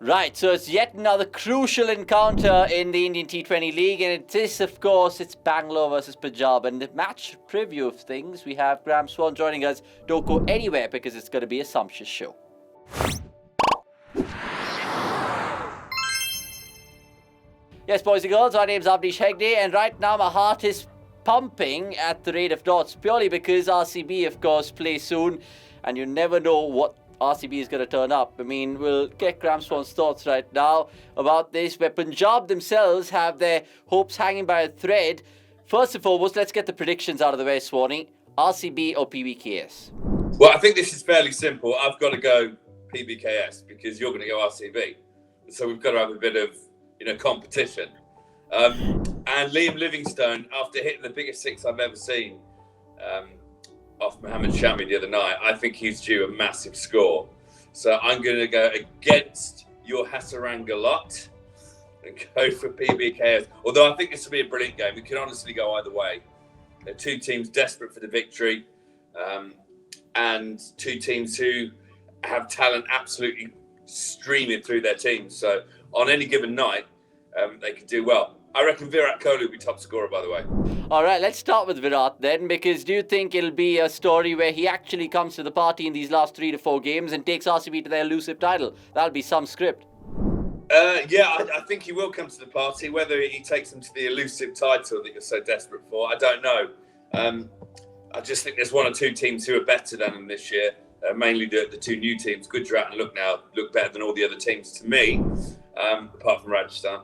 Right, so it's yet another crucial encounter in the Indian T20 League, and it is, of course, it's Bangalore versus Punjab. And the match preview of things, we have Graeme Swann joining us. Don't go anywhere because it's going to be a sumptuous show. Yes, boys and girls, my name's Avnish Hegde, and right now my heart is pumping at the rate of knots, purely because RCB, of course, play soon, and you never know what RCB is going to turn up. I mean, we'll get Graeme Swann's thoughts right now about this, where Punjab themselves have their hopes hanging by a thread. First and foremost, let's get the predictions out of the way, Swanee. RCB or PBKS? Well, I think this is fairly simple. I've got to go PBKS because you're going to go RCB. So we've got to have a bit of, competition. And Liam Livingstone, after hitting the biggest six I've ever seen, off Mohammad Shami the other night, I think he's due a massive score. So I'm going to go against your Hasaranga lot and go for PBKS. Although I think this will be a brilliant game. It can honestly go either way. They're two teams desperate for the victory, and two teams who have talent absolutely streaming through their teams. So on any given night, they could do well. I reckon Virat Kohli will be top scorer, by the way. All right, let's start with Virat then, because do you think it'll be a story where he actually comes to the party in these last 3 to 4 games and takes RCB to their elusive title? That'll be some script. I think he will come to the party. Whether he takes them to the elusive title that you're so desperate for, I don't know. I just think there's one or two teams who are better than him this year, mainly the two new teams. Gujarat and Lucknow look better than all the other teams to me, apart from Rajasthan.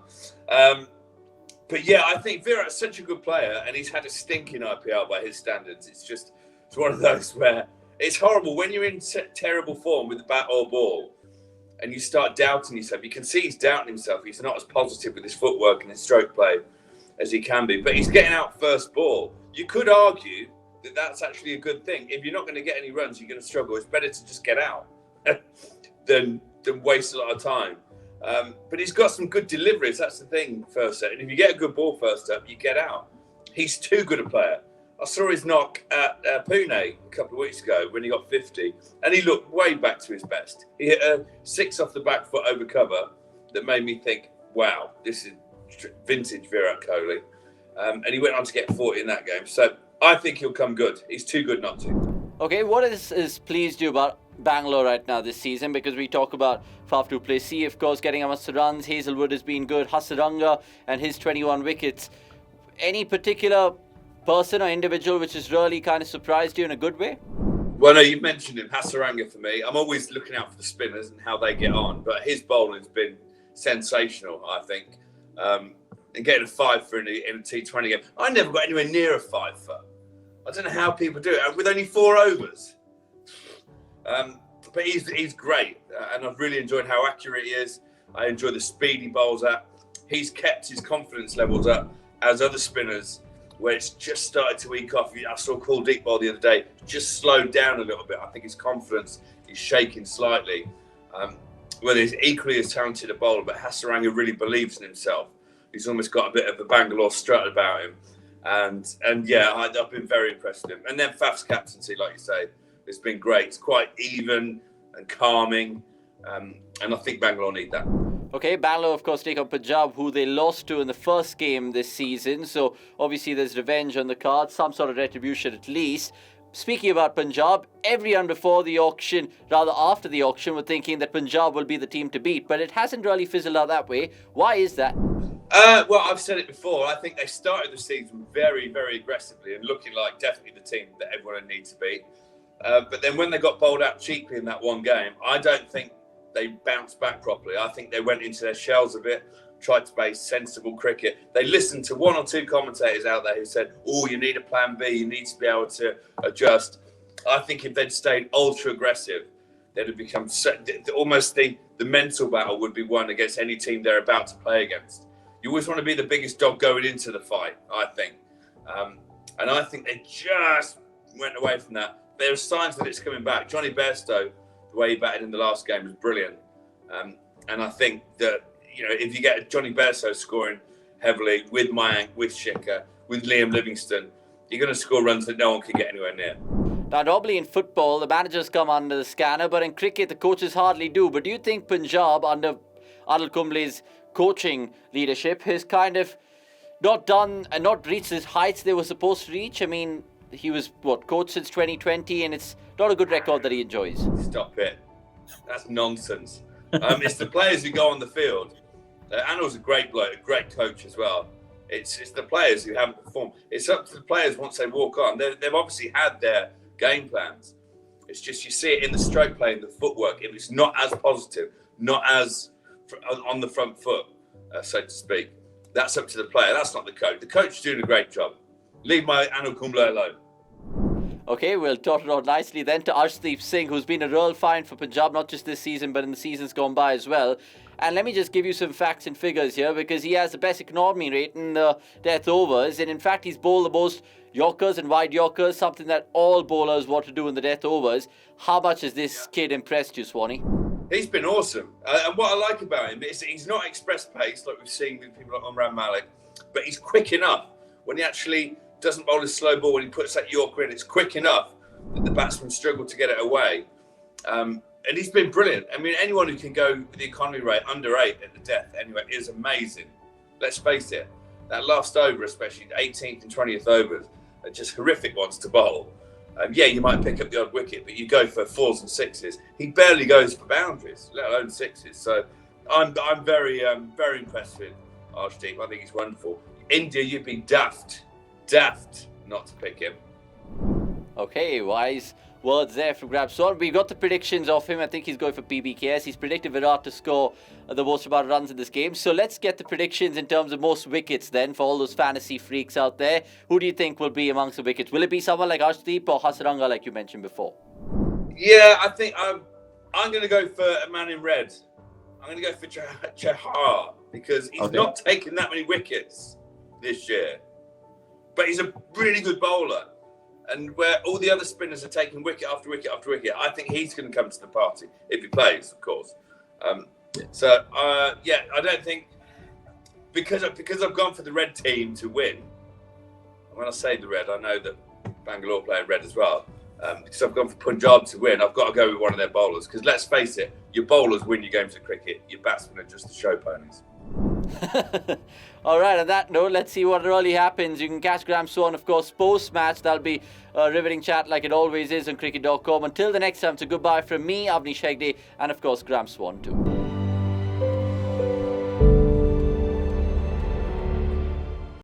But yeah, I think Virat's such a good player, and he's had a stinking IPL by his standards. It's one of those where it's horrible when you're in terrible form with the bat or ball, and you start doubting yourself. You can see he's doubting himself. He's not as positive with his footwork and his stroke play as he can be. But he's getting out first ball. You could argue that that's actually a good thing. If you're not going to get any runs, you're going to struggle. It's better to just get out than waste a lot of time. But he's got some good deliveries. That's the thing, first set. And if you get a good ball first up, you get out. He's too good a player. I saw his knock at Pune a couple of weeks ago when he got 50, and he looked way back to his best. He hit a 6 off the back foot over cover that made me think, wow, this is vintage Virat Kohli. And he went on to get 40 in that game. So I think he'll come good. He's too good not to. Okay, what is pleased you about Bangalore right now this season? Because we talk about Faf du Plessis, of course, getting amongst the runs. Hazelwood has been good. Hasaranga and his 21 wickets. Any particular person or individual which has really kind of surprised you in a good way? Well, no, you've mentioned him, Hasaranga for me. I'm always looking out for the spinners and how they get on, but his bowling's been sensational, I think. And getting a 5 in a T20 game. I never got anywhere near a 5 foot. I don't know how people do it with only 4 overs. But he's great, and I've really enjoyed how accurate he is. I enjoy the speed he bowls at. He's kept his confidence levels up as other spinners, where it's just started to weak off. I saw Kuldeep bowl the other day, just slowed down a little bit. I think his confidence is shaking slightly. Well, he's equally as talented a bowler, but Hasaranga really believes in himself. He's almost got a bit of a Bangalore strut about him. And yeah, I've been very impressed with him. And then Faf's captaincy, like you say, it's been great. It's quite even and calming. And I think Bangalore need that. Okay, Bangalore, of course, take on Punjab, who they lost to in the first game this season. So, obviously, there's revenge on the cards, some sort of retribution at least. Speaking about Punjab, everyone before the auction, rather after the auction, were thinking that Punjab will be the team to beat. But it hasn't really fizzled out that way. Why is that? Well, I've said it before. I think they started the season very, very aggressively and looking like definitely the team that everyone would need to beat. But then when they got bowled out cheaply in that one game, I don't think they bounced back properly. I think they went into their shells a bit, tried to play sensible cricket. They listened to 1 or 2 commentators out there who said, oh, you need a plan B, you need to be able to adjust. I think if they'd stayed ultra aggressive, they'd have become almost the mental battle would be won against any team they're about to play against. You always want to be the biggest dog going into the fight, I think. And I think they just went away from that. There are signs that it's coming back. Johnny Bairstow, the way he batted in the last game was brilliant. And I think that, if you get Johnny Bairstow scoring heavily with Mayank, with Shikhar, with Liam Livingstone, you're going to score runs that no one can get anywhere near. Now, normally in football, the managers come under the scanner, but in cricket, the coaches hardly do. But do you think Punjab, under Anil Kumble's coaching leadership has kind of not done and not reached the heights they were supposed to reach. I mean, he was, coach since 2020, and it's not a good record that he enjoys. Stop it. That's nonsense. It's the players who go on the field. Anil's a great bloke, a great coach as well. It's the players who haven't performed. It's up to the players once they walk on. They've obviously had their game plans. It's just you see it in the stroke play and the footwork. If it's not as positive, not as on the front foot, so to speak, that's up to the player. That's not the coach. The coach is doing a great job. Leave my Anil Kumble alone. Okay, we'll talk it out nicely then to Arshdeep Singh, who's been a real find for Punjab, not just this season, but in the seasons gone by as well. And let me just give you some facts and figures here, because he has the best economy rate in the death overs. And in fact, he's bowled the most Yorkers and wide Yorkers, something that all bowlers want to do in the death overs. How much has this kid impressed you, Swanee? He's been awesome. And what I like about him is he's not express pace like we've seen with people like Umran Malik, but he's quick enough when he actually doesn't bowl a slow ball. When he puts that Yorker in, it's quick enough that the batsmen struggle to get it away. And he's been brilliant. I mean, anyone who can go with the economy rate under 8 at the death anyway is amazing. Let's face it, that last over, especially the 18th and 20th overs, are just horrific ones to bowl. Yeah, you might pick up the odd wicket, but you go for 4s and 6s. He barely goes for boundaries, let alone 6s. So I'm very impressed with Arshdeep. I think he's wonderful. India, you'd be daft not to pick him. Okay, wise words there from Graeme Swann. We've got the predictions of him. I think he's going for PBKS. He's predicted Virat to score the most amount of runs in this game. So let's get the predictions in terms of most wickets then for all those fantasy freaks out there. Who do you think will be amongst the wickets? Will it be someone like Arshdeep or Hasaranga like you mentioned before? Yeah, I think I'm going to go for a man in red. I'm going to go for Chahar because he's not taken that many wickets this year. But he's a really good bowler. And where all the other spinners are taking wicket after wicket after wicket, I think he's going to come to the party if he plays, of course. I don't think because I've gone for the red team to win. And when I say the red, I know that Bangalore play in red as well. Because I've gone for Punjab to win, I've got to go with one of their bowlers. Because let's face it, your bowlers win your games of cricket. Your batsmen are just the show ponies. All right, on that note, let's see what really happens. You can catch Graeme Swann, of course, post-match. That'll be a riveting chat like it always is on cricket.com. Until the next time, so goodbye from me, Avnish Hegde, and of course, Graeme Swann too.